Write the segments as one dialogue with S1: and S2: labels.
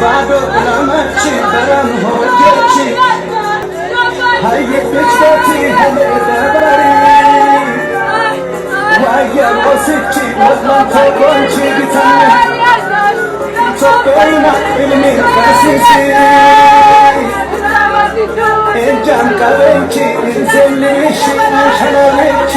S1: ባዶ ለማች በረም ሆጀች ሃይት ብቻቲ ለደበሪ ዋያ ወስቺ ወላተ ቆንቺ ቢታነ ሶበይና ኢልሚ ከሲሲ እንጃም ቀበንቺ እንዘልሽ ሸለች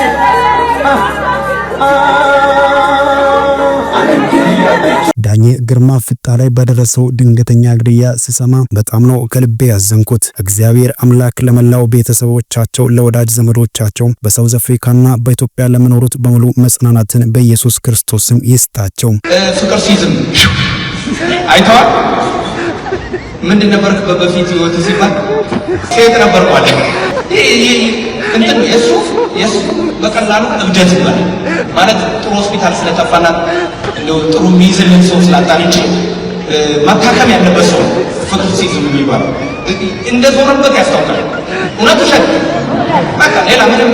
S2: ዳኜ ግርማ ፍጣ ላይ በደረሰው ድንገተኛ ግድያ ስሰማ በጣም ነው ከልቤ ያዘንኩት። እግዚአብሔር አምላክ ለመላው ቤተሰቦቻቸው፣ ለወዳጅ ዘመዶቻቸው በሳውዝ አፍሪካና በኢትዮጵያ ለመኖሩት በሙሉ መጽናናትን በኢየሱስ ክርስቶስም ይስጣቸው።
S3: ፍቅር ሲዝም አይተዋል። ምንድን ነበር በፊት ህይወት ሲባል ሴት ነበር ማለት እንትን የሱ በቀላሉ እብደት ይባላል ማለት ጥሩ ሆስፒታል ስለጠፋና ጥሩ ሚዝልን ሰው ስላጣን እንጂ ማካከም ያለበት ሰው ፍቅር ሲዝም የሚባለው እንደዞረበት ያስታውቃል። እውነቱ ሸክ በቃ ሌላ ምንም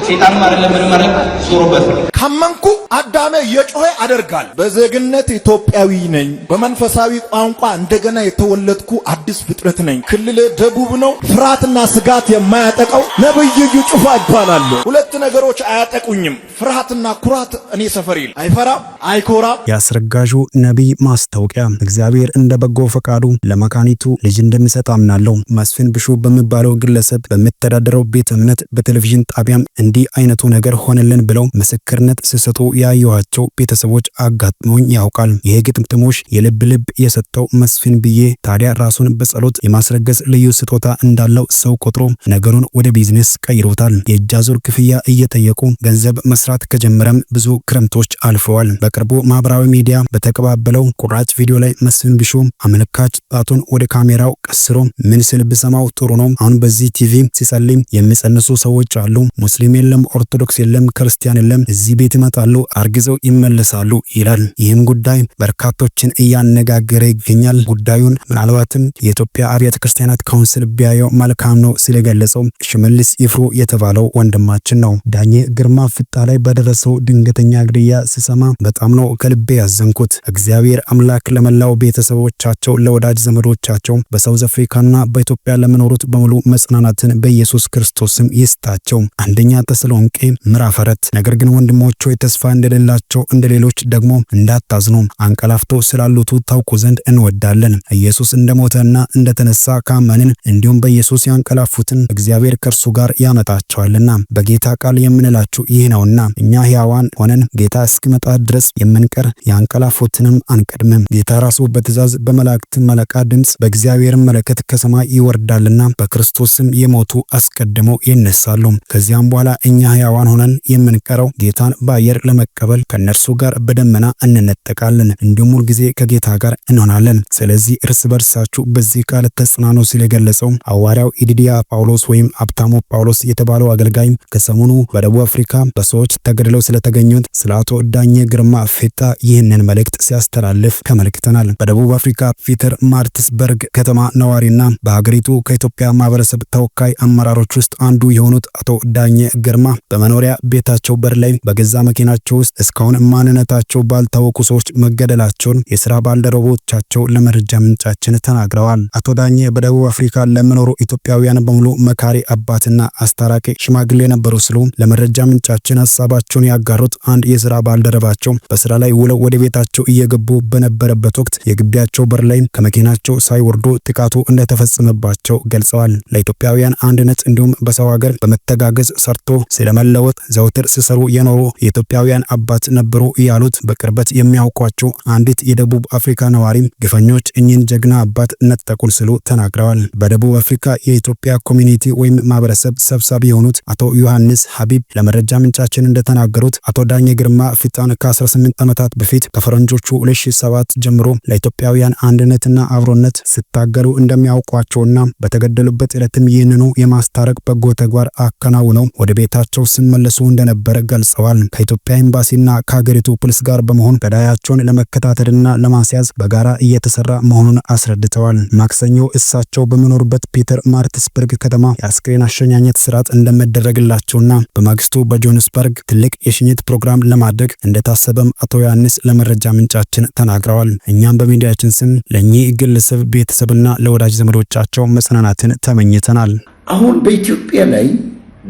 S3: ሴጣን ማለት ምንም ዞሮበት
S4: ካመንኩ አዳሜ የጮኸ አደርጋል። በዜግነት ኢትዮጵያዊ ነኝ። በመንፈሳዊ ቋንቋ እንደገና የተወለድኩ አዲስ ፍጥረት ነኝ። ክልሌ ደቡብ ነው። ፍርሃትና ስጋት የማያጠቃው ነብይ እዩ ጩፋ ይባላል። ሁለት ነገሮች አያጠቁኝም፣ ፍርሃትና ኩራት። እኔ ሰፈር አይፈራም አይኮራም።
S2: ያስረጋዡ ነብይ ማስታወቂያ። እግዚአብሔር እንደ በጎ ፈቃዱ ለመካኒቱ ልጅ እንደሚሰጥ አምናለሁ። መስፍን ብሹ በሚባለው ግለሰብ በሚተዳደረው ቤተ እምነት በቴሌቪዥን ጣቢያም እንዲህ አይነቱ ነገር ሆነልን ብለው ምስክርነት ሲሰጡ ያዩዋቸው ቤተሰቦች አጋጥሞኝ ያውቃል። ይሄ ግጥምጥሞሽ የልብ የሰጠው መስፍን ብዬ ታዲያ ራሱን በጸሎት የማስረገዝ ልዩ ስጦታ እንዳለው ሰው ቆጥሮ ነገሩን ወደ ቢዝነስ ቀይሮታል። የእጅ አዙር ክፍያ እየጠየቁ ገንዘብ መስራት ከጀመረም ብዙ ክረምቶች አልፈዋል። በቅርቡ ማህበራዊ ሚዲያ በተቀባበለው ቁራጭ ቪዲዮ ላይ መስፍን ብሹ አመልካች ጣቱን ወደ ካሜራው ቀስሮ ምን ስል ብሰማው ጥሩ ነው? አሁን በዚህ ቲቪ ሲጸልይ የሚጸንሱ ሰዎች አሉ። ሙስሊም የለም፣ ኦርቶዶክስ የለም፣ ክርስቲያን የለም። እዚህ ቤት ይመጣሉ፣ አርግዘው ይመለሳሉ ይላል። ይህም ጉዳይ በርካቶችን እያነጋገረ ይገኛል። ጉዳዩን ምናልባትም የኢትዮጵያ አብያተ ክርስቲያናት ካውንስል ቢያየው መልካም ነው ስለገለጸው ሽመልስ ይፍሩ የተባለው ወንድማችን ነው። ዳኜ ግርማ ፍጣ ላይ በደረሰው ድንገተኛ ግድያ ስሰማ በጣም ነው ከልቤ ያዘንኩት። እግዚአብሔር አምላክ ለመላው ቤተሰቦቻቸው፣ ለወዳጅ ዘመዶቻቸው በሳውዝ አፍሪካና በኢትዮጵያ ለመኖሩት በሙሉ መጽናናትን በኢየሱስ ክርስቶስም ይስጣቸው። አንደኛ ተሰሎንቄ ምዕራፍ 4 ነገር ግን ወንድሞች ተስፋ እንደሌላቸው እንደሌሎች ደግሞ እንዳታዝኑ አንቀላፍተው ስላሉት ታውቁ ዘንድ እንወዳለን። ኢየሱስ እንደሞተና እንደተነሳ ካመንን እንዲሁም በኢየሱስ ያንቀላፉትን እግዚአብሔር ከእርሱ ጋር ያመጣቸዋልና በጌታ ቃል የምንላችሁ ይህ ነውና እኛ ሕያዋን ሆነን ጌታ እስኪመጣ ድረስ የምንቀር ያንቀላፉትንም አንቀድምም። ጌታ ራሱ በትእዛዝ በመላእክት መለቃ ድምፅ በእግዚአብሔር መለከት ከሰማይ ይወርዳልና በክርስቶስም የሞቱ አስቀድመው ይነሳሉ። ከዚያም በኋላ እኛ ሕያዋን ሆነን የምንቀረው ጌታን በአየር ለመቀበል ከነርሱ ጋር በደመና እንነጠቃለን፣ እንዲሁም ሁል ጊዜ ከጌታ ጋር እንሆናለን። ስለዚህ እርስ በርሳችሁ በዚህ ቃል ተጽናኑ ሲል የገለጸው ሐዋርያው ኢዲዲያ ጳውሎስ ወይም አብታሙ ጳውሎስ የተባለው አገልጋይ ከሰሞኑ በደቡብ አፍሪካ በሰዎች ተገድለው ስለተገኙት ስለ አቶ ዳኜ ግርማ ፍጣ ይህንን መልእክት ሲያስተላልፍ ተመልክተናል። በደቡብ አፍሪካ ፒተር ማርቲስበርግ ከተማ ነዋሪና በሀገሪቱ ከኢትዮጵያ ማህበረሰብ ተወካይ አመራሮች ውስጥ አንዱ የሆኑት አቶ ዳኜ ግርማ በመኖሪያ ቤታቸው በር ላይ በገዛ መኪናቸው ውስጥ እስካሁን ማንነታቸው ባልታወቁ ሰዎች መገደላቸውን የሥራ ባልደረቦቻቸው ለመረጃ ምንጫችን ተናግረዋል። አቶ ዳኜ በደቡብ አፍሪካ ለሚኖሩ ኢትዮጵያውያን በሙሉ መካሪ አባትና አስታራቂ ሽማግሌ ነበሩ ሲሉ ለመረጃ ምንጫችን ሐሳባቸውን ያጋሩት አንድ የሥራ ባልደረባቸው በሥራ ላይ ውለው ወደ ቤታቸው እየገቡ በነበረበት ወቅት የግቢያቸው በር ላይ ከመኪናቸው ሳይወርዱ ጥቃቱ እንደተፈጸመባቸው ገልጸዋል። ለኢትዮጵያውያን አንድነት እንዲሁም በሰው ሀገር በመተጋገዝ ሰርቶ ስለመለወጥ ዘውትር ሲሰሩ የኖሩ የኢትዮጵያውያን አባት ነበሩ ያሉት በቅርበት የሚያውቋቸው አንዲት የደቡብ አፍሪካ ነዋሪ ግፈኞች እኚህን ጀግና አባት ነጠቁን ሲሉ ተናግረዋል። በደቡብ አፍሪካ የኢትዮጵያ ኮሚኒቲ ወይም ማህበረሰብ ሰብሳቢ የሆኑት አቶ ዮሐንስ ሀቢብ ለመረጃ ምንጫችን እንደተናገሩት አቶ ዳኜ ግርማ ፍጣን ከ18 ዓመታት በፊት ከፈረንጆቹ 2007 ጀምሮ ለኢትዮጵያውያን አንድነትና አብሮነት ሲታገሉ እንደሚያውቋቸውና በተገደሉበት ዕለትም ይህንኑ የማስታረቅ በጎ ተግባር አከናውነው ወደ ቤታቸው ሲመለሱ እንደነበረ ገልጸዋል። ከኢትዮጵያ ኤምባሲና ከሀገሪቱ ፖሊስ ጋር በመሆን ገዳያቸውን ለመከታተልና ለማስያዝ በጋራ እየተሰራ መሆኑን አስረድተዋል። ማክሰኞ እሳቸው በሚኖሩበት ፒተር ማርቲስበርግ ከተማ የአስክሬን አሸኛኘት ስርዓት እንደሚደረግላቸውና በማግስቱ በጆሃንስበርግ ትልቅ የሽኝት ፕሮግራም ለማድረግ እንደታሰበም አቶ ዮሐንስ ለመረጃ ምንጫችን ተናግረዋል። እኛም በሚዲያችን ስም ለእኚህ ግለሰብ ቤተሰብና ለወዳጅ ዘመዶቻቸው መጽናናትን ተመኝተናል።
S5: አሁን በኢትዮጵያ ላይ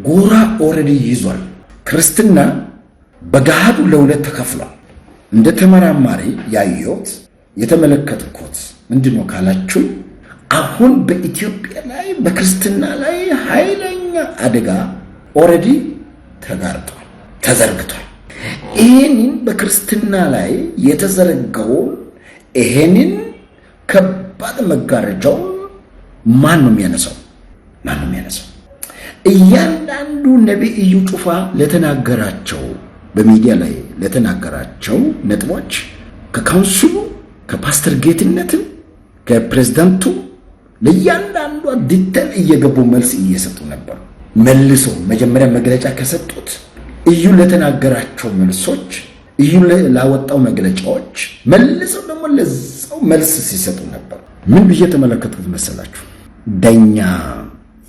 S5: ጎራ ኦልሬዲ ይዟል። ክርስትና በገሃዱ ለሁለት ተከፍሏል። እንደ ተመራማሪ ያየሁት የተመለከትኩት ምንድነው ካላችሁ አሁን በኢትዮጵያ ላይ በክርስትና ላይ ኃይለኛ አደጋ ኦልሬዲ ተጋርጧል፣ ተዘርግቷል። ይሄንን በክርስትና ላይ የተዘረጋውን ይሄንን ከባድ መጋረጃው ማን ነው የሚያነሳው? እያንዳንዱ ነቢይ ኢዩ ጩፋ ለተናገራቸው በሚዲያ ላይ ለተናገራቸው ነጥቦች ከካውንስሉ ከፓስተር ጌትነትም ከፕሬዝዳንቱ ለእያንዳንዱ ዲቴል እየገቡ መልስ እየሰጡ ነበር። መልሶ መጀመሪያ መግለጫ ከሰጡት ኢዩ ለተናገራቸው መልሶች ኢዩ ላወጣው መግለጫዎች መልሰው ደግሞ ለዛው መልስ ሲሰጡ ነበር። ምን ብዬ ተመለከትኩት መሰላችሁ? ዳኛ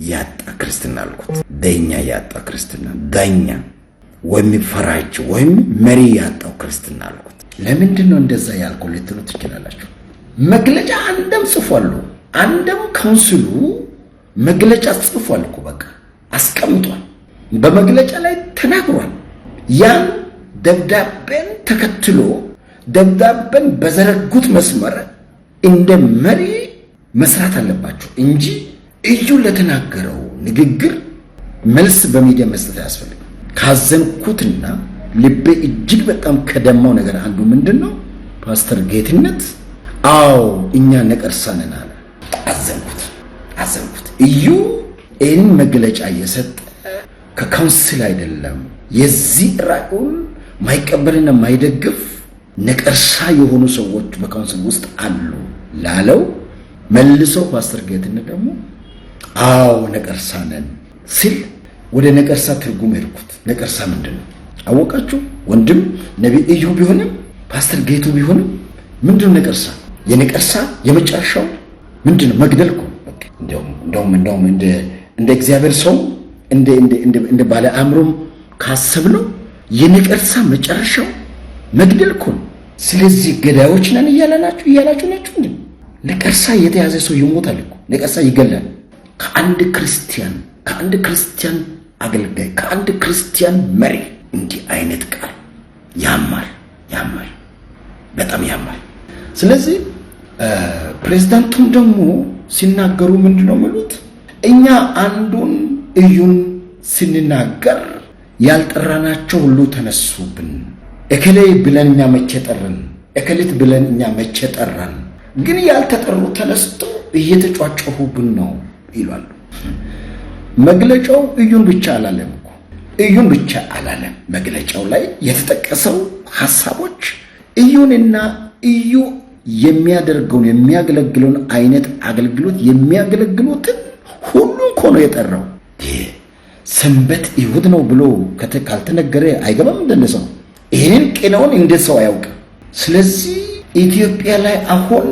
S5: ያጣ ክርስትና አልኩት። ዳኛ ያጣ ክርስትና፣ ዳኛ ወይም ፈራጅ ወይም መሪ ያጣው ክርስትና አልኩት። ለምንድን ነው እንደዛ ያልኩት ልትሉ ትችላላችሁ። መግለጫ አንደም ጽፏል፣ አንደም ካውንስሉ መግለጫ ጽፏል እኮ በቃ አስቀምጧል፣ በመግለጫ ላይ ተናግሯል። ያን ደብዳቤን ተከትሎ ደብዳቤን በዘረጉት መስመር እንደ መሪ መስራት አለባቸው እንጂ ኢዩ ለተናገረው ንግግር መልስ በሚዲያ መስጠት አያስፈልግም። ካዘንኩትና ልቤ እጅግ በጣም ከደማው ነገር አንዱ ምንድነው ፓስተር ጌትነት አዎ እኛ ነቀርሳ ነን አለ። አዘንኩት። ኢዩ ይህን መግለጫ የሰጠ ከካውንስል አይደለም፣ የዚህ ራእዩን ማይቀበልና ማይደግፍ ነቀርሳ የሆኑ ሰዎች በካውንስል ውስጥ አሉ ላለው መልሶ ፓስተር ጌትነት ደግሞ አዎ ነቀርሳ ነን ሲል ወደ ነቀርሳ ትርጉም ሄድኩት። ነቀርሳ ምንድነው አወቃችሁ? ወንድም ነቢይ ኢዩ ቢሆንም ፓስተር ጌቱ ቢሆንም ምንድነው ነቀርሳ? የነቀርሳ የመጨረሻው ምንድነው? መግደል እኮ በቃ እንደውም እንደ እግዚአብሔር ሰው እንደ ባለ አእምሮም ካሰብነው የነቀርሳ መጨረሻው መግደል እኮ ነው። ስለዚህ ገዳዮች ነን እያላችሁ ናችሁ እንዴ? ነቀርሳ የተያዘ ሰው ይሞታል እኮ። ነቀርሳ ይገላል። ከአንድ ክርስቲያን አገልጋይ ከአንድ ክርስቲያን መሪ እንዲህ አይነት ቃል ያማል፣ በጣም ያማል። ስለዚህ ፕሬዝዳንቱም ደግሞ ሲናገሩ ምንድነው የሚሉት? እኛ አንዱን ኢዩን ስንናገር ያልጠራናቸው ሁሉ ተነሱብን። እከሌ ብለን እኛ መቼ ጠራን? እከሌት ብለን እኛ መቼ ጠራን? ግን ያልተጠሩ ተነስቶ እየተጫጫሁብን ነው ይላሉ። መግለጫው ኢዩን ብቻ አላለም እኮ ኢዩን ብቻ አላለም። መግለጫው ላይ የተጠቀሰው ሐሳቦች ኢዩንና ኢዩ የሚያደርገውን የሚያገለግለውን አይነት አገልግሎት የሚያገለግሉትን ሁሉ እኮ ነው የጠራው። ሰንበት ይሁድ ነው ብሎ ካልተነገረ አይገባም። እንደነሰው ይሄንን ቅኔውን እንደ ሰው አያውቅም። ስለዚህ ኢትዮጵያ ላይ አሁን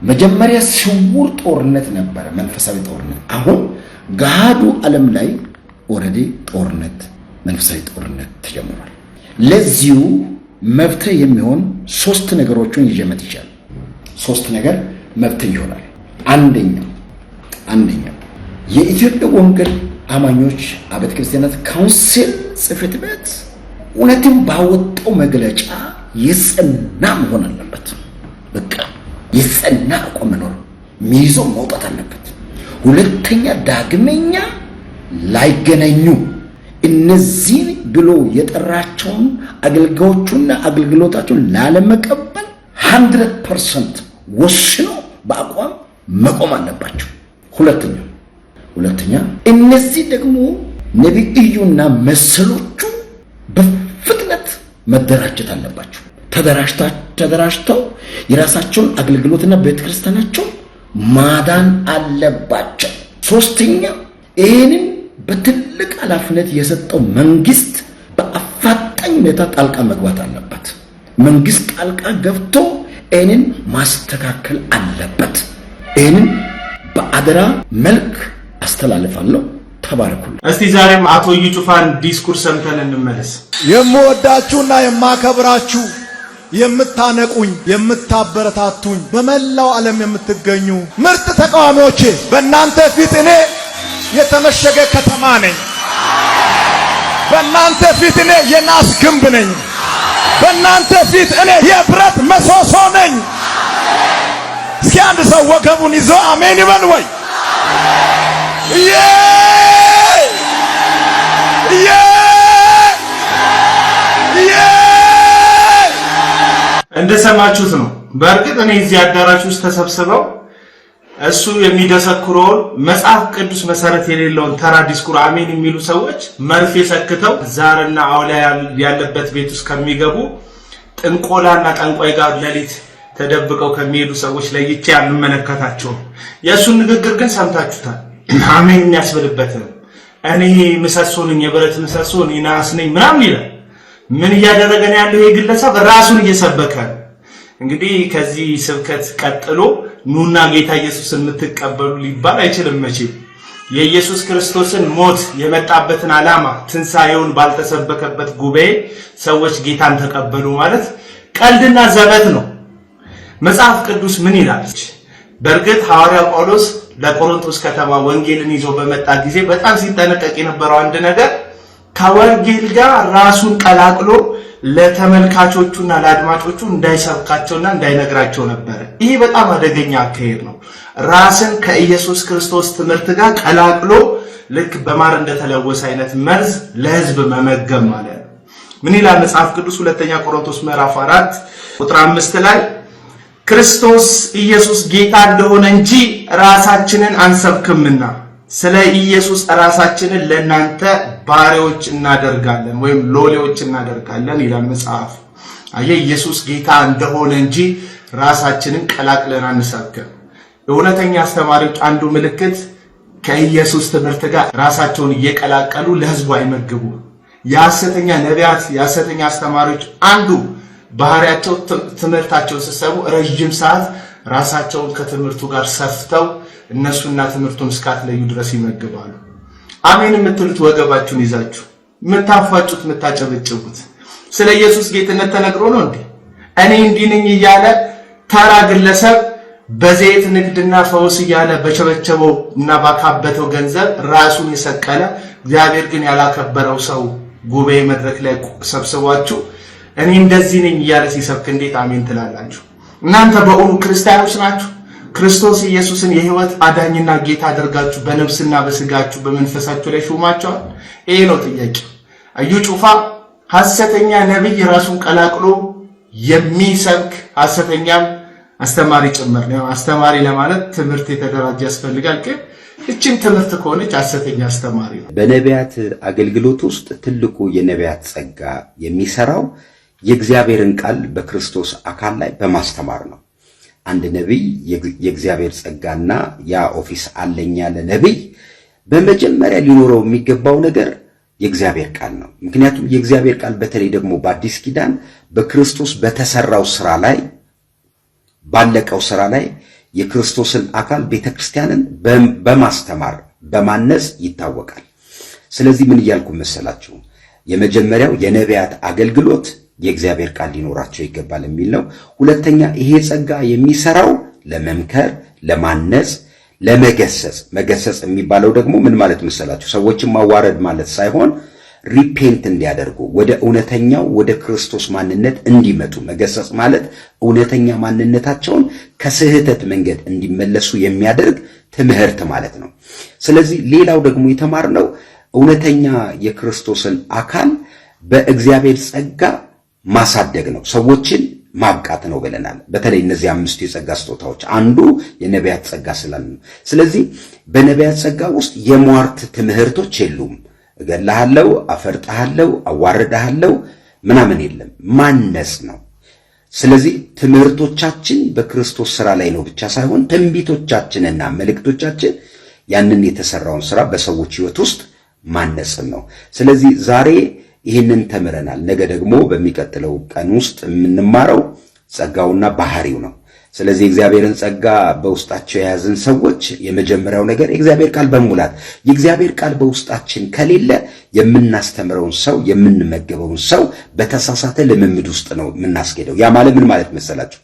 S5: መጀመሪያ ስውር ጦርነት ነበረ፣ መንፈሳዊ ጦርነት። አሁን ገሃዱ ዓለም ላይ ኦልሬዲ ጦርነት፣ መንፈሳዊ ጦርነት ተጀምሯል። ለዚሁ መፍትሄ የሚሆን 3 ነገሮችን ይዤ መጥቻለሁ። 3 ነገር መፍትሄ ይሆናል። አንደኛው የኢትዮጵያ ወንጌል አማኞች አብያተ ክርስቲያናት ካውንስል ጽሕፈት ቤት እውነትም ባወጣው መግለጫ የጸና መሆን አለበት። በቃ የጸና አቋም መኖር ሚይዞ መውጣት አለበት። ሁለተኛ ዳግመኛ ላይገናኙ እነዚህ ብሎ የጠራቸውን አገልጋዮቹና አገልግሎታቸውን ላለመቀበል 100% ወስኖ በአቋም መቆም አለባቸው። ሁለተኛ እነዚህ ደግሞ ነቢይ ኢዩና መሰሎቹ በፍጥነት መደራጀት አለባቸው። ተደራጅተው የራሳቸውን አገልግሎትና ቤተክርስቲያናቸው ማዳን አለባቸው። ሶስተኛ ይህንን በትልቅ ኃላፊነት የሰጠው መንግስት በአፋጣኝ ሁኔታ ጣልቃ መግባት አለበት። መንግስት ጣልቃ ገብቶ ይህንን ማስተካከል አለበት። ይህንን በአደራ መልክ አስተላልፋለሁ። ተባረኩ።
S6: እስቲ ዛሬም አቶ እዩ ጩፋን ዲስኩርስ ሰምተን እንመለስ።
S4: የምወዳችሁና የማከብራችሁ የምታነቁኝ የምታበረታቱኝ በመላው ዓለም የምትገኙ ምርጥ ተቃዋሚዎቼ በእናንተ ፊት እኔ የተመሸገ ከተማ ነኝ። በእናንተ ፊት እኔ የናስ ግንብ ነኝ። በእናንተ ፊት እኔ የብረት ምሰሶ ነኝ። እስኪ አንድ ሰው ወገቡን ይዞ አሜን ይበል ወይ?
S6: እንደሰማችሁት ነው። በእርግጥ እኔ እዚህ አዳራሽ ውስጥ ተሰብስበው እሱ የሚደሰክረውን መጽሐፍ ቅዱስ መሰረት የሌለውን ተራ ዲስኩር አሜን የሚሉ ሰዎች መርፌ ሰክተው ዛርና አውሊያ ያለበት ቤት ውስጥ ከሚገቡ ጥንቆላና ጠንቋይ ጋር ሌሊት ተደብቀው ከሚሄዱ ሰዎች ለይቼ አልመለከታቸውም። የእሱን ንግግር ግን ሰምታችሁታል። አሜን የሚያስብልበትም እኔ ምሰሶ ነኝ፣ የብረት ምሰሶ ነኝ፣ ናስ ነኝ ምናምን ይላል። ምን እያደረገ ነው ያለው? ይሄ ግለሰብ ራሱን እየሰበከ ነው። እንግዲህ ከዚህ ስብከት ቀጥሎ ኑና ጌታ ኢየሱስን የምትቀበሉ ሊባል አይችልም። መቼ የኢየሱስ ክርስቶስን ሞት የመጣበትን ዓላማ ትንሣኤውን ባልተሰበከበት ጉባኤ ሰዎች ጌታን ተቀበሉ ማለት ቀልድና ዘበት ነው። መጽሐፍ ቅዱስ ምን ይላል? በእርግጥ ሐዋርያው ጳውሎስ ለቆሮንቶስ ከተማ ወንጌልን ይዞ በመጣ ጊዜ በጣም ሲጠነቀቅ የነበረው አንድ ነገር ከወንጌል ጋር ራሱን ቀላቅሎ ለተመልካቾቹና ለአድማጮቹ እንዳይሰብካቸውና እንዳይነግራቸው ነበር። ይሄ በጣም አደገኛ አካሄድ ነው። ራስን ከኢየሱስ ክርስቶስ ትምህርት ጋር ቀላቅሎ ልክ በማር እንደተለወሰ አይነት መርዝ ለሕዝብ መመገብ ማለት ነው። ምን ይላል መጽሐፍ ቅዱስ? ሁለተኛ ቆሮንቶስ ምዕራፍ 4 ቁጥር 5 ላይ ክርስቶስ ኢየሱስ ጌታ እንደሆነ እንጂ ራሳችንን አንሰብክምና ስለ ኢየሱስ ራሳችንን ለእናንተ ባሪያዎች እናደርጋለን ወይም ሎሌዎች እናደርጋለን ይላል መጽሐፍ። አየህ፣ ኢየሱስ ጌታ እንደሆነ እንጂ ራሳችንን ቀላቅለን አንሰብክም። እውነተኛ አስተማሪዎች አንዱ ምልክት ከኢየሱስ ትምህርት ጋር ራሳቸውን እየቀላቀሉ ለሕዝቡ አይመግቡ። የሐሰተኛ ነቢያት፣ የሐሰተኛ አስተማሪዎች አንዱ ባህሪያቸው ትምህርታቸውን ሲሰሙ ረጅም ሰዓት ራሳቸውን ከትምህርቱ ጋር ሰፍተው እነሱና ትምህርቱን እስካትለዩ ድረስ ይመግባሉ። አሜን የምትሉት ወገባችሁን ይዛችሁ የምታፏጩት የምታጨበጭቡት ስለ ኢየሱስ ጌትነት ተነግሮ ነው እንዴ? እኔ እንዲህ ነኝ እያለ ተራ ግለሰብ በዘይት ንግድና ፈውስ እያለ በቸበቸበው እና ባካበተው ገንዘብ ራሱን የሰቀለ እግዚአብሔር ግን ያላከበረው ሰው ጉባኤ መድረክ ላይ ሰብስቧችሁ እኔ እንደዚህ ነኝ እያለ ሲሰብክ እንዴት አሜን ትላላችሁ? እናንተ በእውኑ ክርስቲያኖች ናችሁ? ክርስቶስ ኢየሱስን የሕይወት አዳኝና ጌታ አድርጋችሁ በነፍስና በስጋችሁ በመንፈሳችሁ ላይ ሹማችኋል? ይሄ ነው ጥያቄ። እዩ ጩፋ ሐሰተኛ ነብይ ራሱን ቀላቅሎ የሚሰብክ ሐሰተኛም አስተማሪ ጭምር ነው። አስተማሪ ለማለት ትምህርት የተደራጀ ያስፈልጋል። ግን እቺን ትምህርት ከሆነች ሐሰተኛ አስተማሪ ነው።
S7: በነቢያት አገልግሎት ውስጥ ትልቁ የነቢያት ጸጋ የሚሰራው የእግዚአብሔርን ቃል በክርስቶስ አካል ላይ በማስተማር ነው። አንድ ነቢይ የእግዚአብሔር ጸጋና ያ ኦፊስ አለኝ ያለ ነቢይ በመጀመሪያ ሊኖረው የሚገባው ነገር የእግዚአብሔር ቃል ነው። ምክንያቱም የእግዚአብሔር ቃል በተለይ ደግሞ በአዲስ ኪዳን በክርስቶስ በተሰራው ስራ ላይ ባለቀው ስራ ላይ የክርስቶስን አካል ቤተክርስቲያንን በማስተማር በማነጽ ይታወቃል። ስለዚህ ምን እያልኩ መሰላችሁ? የመጀመሪያው የነቢያት አገልግሎት የእግዚአብሔር ቃል ሊኖራቸው ይገባል የሚል ነው። ሁለተኛ ይሄ ጸጋ የሚሰራው ለመምከር፣ ለማነጽ፣ ለመገሰጽ። መገሰጽ የሚባለው ደግሞ ምን ማለት መሰላችሁ? ሰዎችን ማዋረድ ማለት ሳይሆን ሪፔንት እንዲያደርጉ ወደ እውነተኛው ወደ ክርስቶስ ማንነት እንዲመጡ። መገሰጽ ማለት እውነተኛ ማንነታቸውን ከስህተት መንገድ እንዲመለሱ የሚያደርግ ትምህርት ማለት ነው። ስለዚህ ሌላው ደግሞ የተማርነው እውነተኛ የክርስቶስን አካል በእግዚአብሔር ጸጋ ማሳደግ ነው፣ ሰዎችን ማብቃት ነው ብለናል። በተለይ እነዚህ አምስቱ የጸጋ ስጦታዎች አንዱ የነቢያት ጸጋ ስላለ ነው። ስለዚህ በነቢያት ጸጋ ውስጥ የሟርት ትምህርቶች የሉም። እገልሃለሁ፣ አፈርጥሃለሁ፣ አዋርድሃለሁ ምናምን የለም። ማነጽ ነው። ስለዚህ ትምህርቶቻችን በክርስቶስ ስራ ላይ ነው ብቻ ሳይሆን ትንቢቶቻችንና መልእክቶቻችን ያንን የተሰራውን ስራ በሰዎች ህይወት ውስጥ ማነጽን ነው። ስለዚህ ዛሬ ይህንን ተምረናል። ነገ ደግሞ በሚቀጥለው ቀን ውስጥ የምንማረው ጸጋውና ባህሪው ነው። ስለዚህ እግዚአብሔርን ጸጋ በውስጣቸው የያዝን ሰዎች የመጀመሪያው ነገር የእግዚአብሔር ቃል በሙላት የእግዚአብሔር ቃል በውስጣችን ከሌለ የምናስተምረውን ሰው የምንመገበውን ሰው በተሳሳተ ልምምድ ውስጥ ነው የምናስኬደው። ያ ማለት ምን ማለት መሰላችሁ?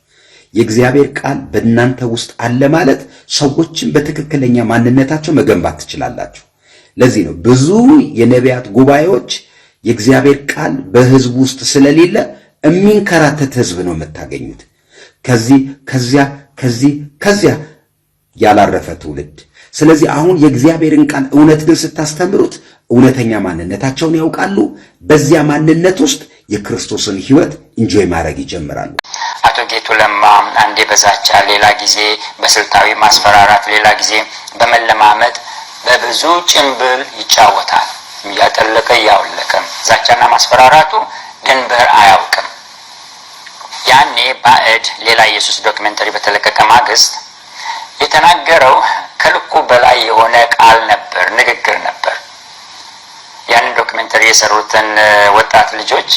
S7: የእግዚአብሔር ቃል በእናንተ ውስጥ አለ ማለት ሰዎችን በትክክለኛ ማንነታቸው መገንባት ትችላላችሁ። ለዚህ ነው ብዙ የነቢያት ጉባኤዎች የእግዚአብሔር ቃል በህዝብ ውስጥ ስለሌለ የሚንከራተት ህዝብ ነው የምታገኙት። ከዚያ ያላረፈ ትውልድ። ስለዚህ አሁን የእግዚአብሔርን ቃል እውነት ግን ስታስተምሩት እውነተኛ ማንነታቸውን ያውቃሉ። በዚያ ማንነት ውስጥ የክርስቶስን ህይወት ኢንጆይ ማድረግ ይጀምራሉ።
S8: አቶ ጌቱ ለማ አንዴ በዛቻ፣ ሌላ ጊዜ በስልታዊ ማስፈራራት፣ ሌላ ጊዜ በመለማመጥ በብዙ ጭምብል ይጫወታል። እያጠለቀ እያወለቀም ዛቻና ማስፈራራቱ ድንበር አያውቅም። ያኔ ባዕድ ሌላ ኢየሱስ ዶክመንተሪ በተለቀቀ ማግስት የተናገረው ከልኩ በላይ የሆነ ቃል ነበር፣ ንግግር ነበር። ያንን ዶክመንተሪ የሰሩትን ወጣት ልጆች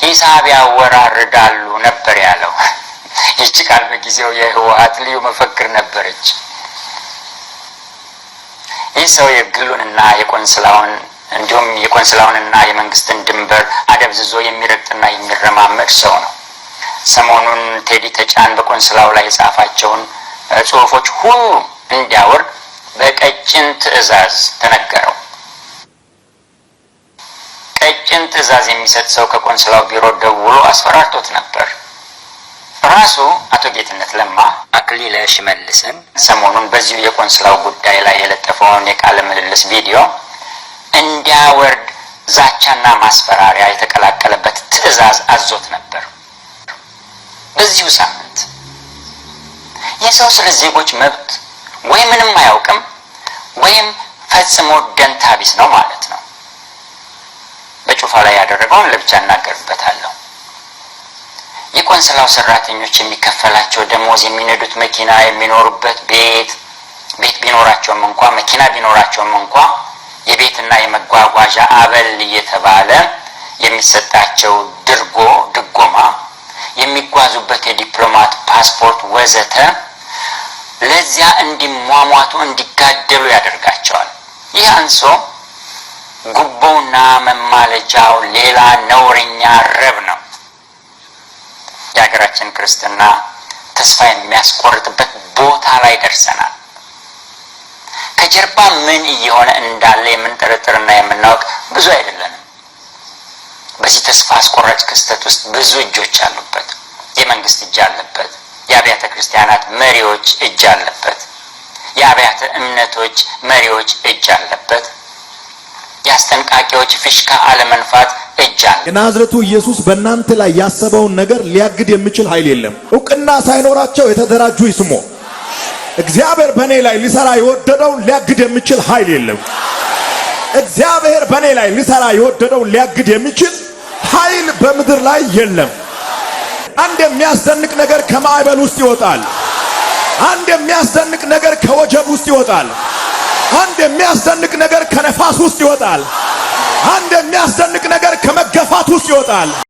S8: ሂሳብ ያወራርዳሉ ነበር ያለው። ይህች ቃል በጊዜው የህወሓት ልዩ መፈክር ነበረች። ይህ ሰው የግሉንና የቆንስላውን እንዲሁም የቆንስላውንና የመንግስትን ድንበር አደብዝዞ የሚረግጥና የሚረማመድ ሰው ነው። ሰሞኑን ቴዲ ተጫን በቆንስላው ላይ የጻፋቸውን ጽሁፎች ሁሉ እንዲያወርድ በቀጭን ትዕዛዝ ተነገረው። ቀጭን ትዕዛዝ የሚሰጥ ሰው ከቆንስላው ቢሮ ደውሎ አስፈራርቶት ነበር። ራሱ አቶ ጌትነት ለማ አክሊለ ሽመልስን ሰሞኑን በዚሁ የቆንስላው ጉዳይ ላይ የለጠፈውን የቃለ ምልልስ ቪዲዮ እንዲያወርድ ዛቻና ማስፈራሪያ የተቀላቀለበት ትዕዛዝ አዞት ነበር። በዚሁ ሳምንት የሰው ስለ ዜጎች መብት ወይ ምንም አያውቅም ወይም ፈጽሞ ደንታ ቢስ ነው ማለት ነው። በጩፋ ላይ ያደረገውን ለብቻ እናገርበታለሁ። የቆንስላው ሰራተኞች የሚከፈላቸው ደሞዝ፣ የሚነዱት መኪና፣ የሚኖሩበት ቤት ቢኖራቸውም እንኳ መኪና ቢኖራቸውም እንኳ የቤትና የመጓጓዣ አበል እየተባለ የሚሰጣቸው ድጎማ፣ የሚጓዙበት የዲፕሎማት ፓስፖርት ወዘተ ለዚያ እንዲሟሟቱ እንዲጋደሉ ያደርጋቸዋል። ይህ አንሶ ጉቦውና መማለጃው ሌላ ነውረኛ ረብ ነው። የሀገራችን ክርስትና ተስፋ የሚያስቆርጥበት ቦታ ላይ ደርሰናል። ከጀርባ ምን እየሆነ እንዳለ የምንጠረጥርና የምናውቅ ብዙ አይደለንም። በዚህ ተስፋ አስቆራጭ ክስተት ውስጥ ብዙ እጆች አሉበት። የመንግስት እጅ አለበት። የአብያተ ክርስቲያናት መሪዎች እጅ አለበት። የአብያተ እምነቶች መሪዎች እጅ አለበት። የአስጠንቃቂዎች ፊሽካ አለመንፋት እጅ አለ።
S4: የናዝሬቱ ኢየሱስ በእናንተ ላይ ያሰበውን ነገር ሊያግድ የሚችል ኃይል የለም። እውቅና ሳይኖራቸው የተደራጁ ይስሙ። እግዚአብሔር በእኔ ላይ ሊሰራ የወደደውን ሊያግድ የሚችል ኃይል የለም። እግዚአብሔር በእኔ ላይ ሊሰራ የወደደውን ሊያግድ የሚችል ኃይል በምድር ላይ የለም። አንድ የሚያስደንቅ ነገር ከማዕበል ውስጥ ይወጣል። አንድ የሚያስደንቅ ነገር ከወጀብ ውስጥ ይወጣል። አንድ የሚያስደንቅ ነገር ከነፋስ ውስጥ ይወጣል። አንድ የሚያስደንቅ ነገር ከመገፋት ውስጥ ይወጣል።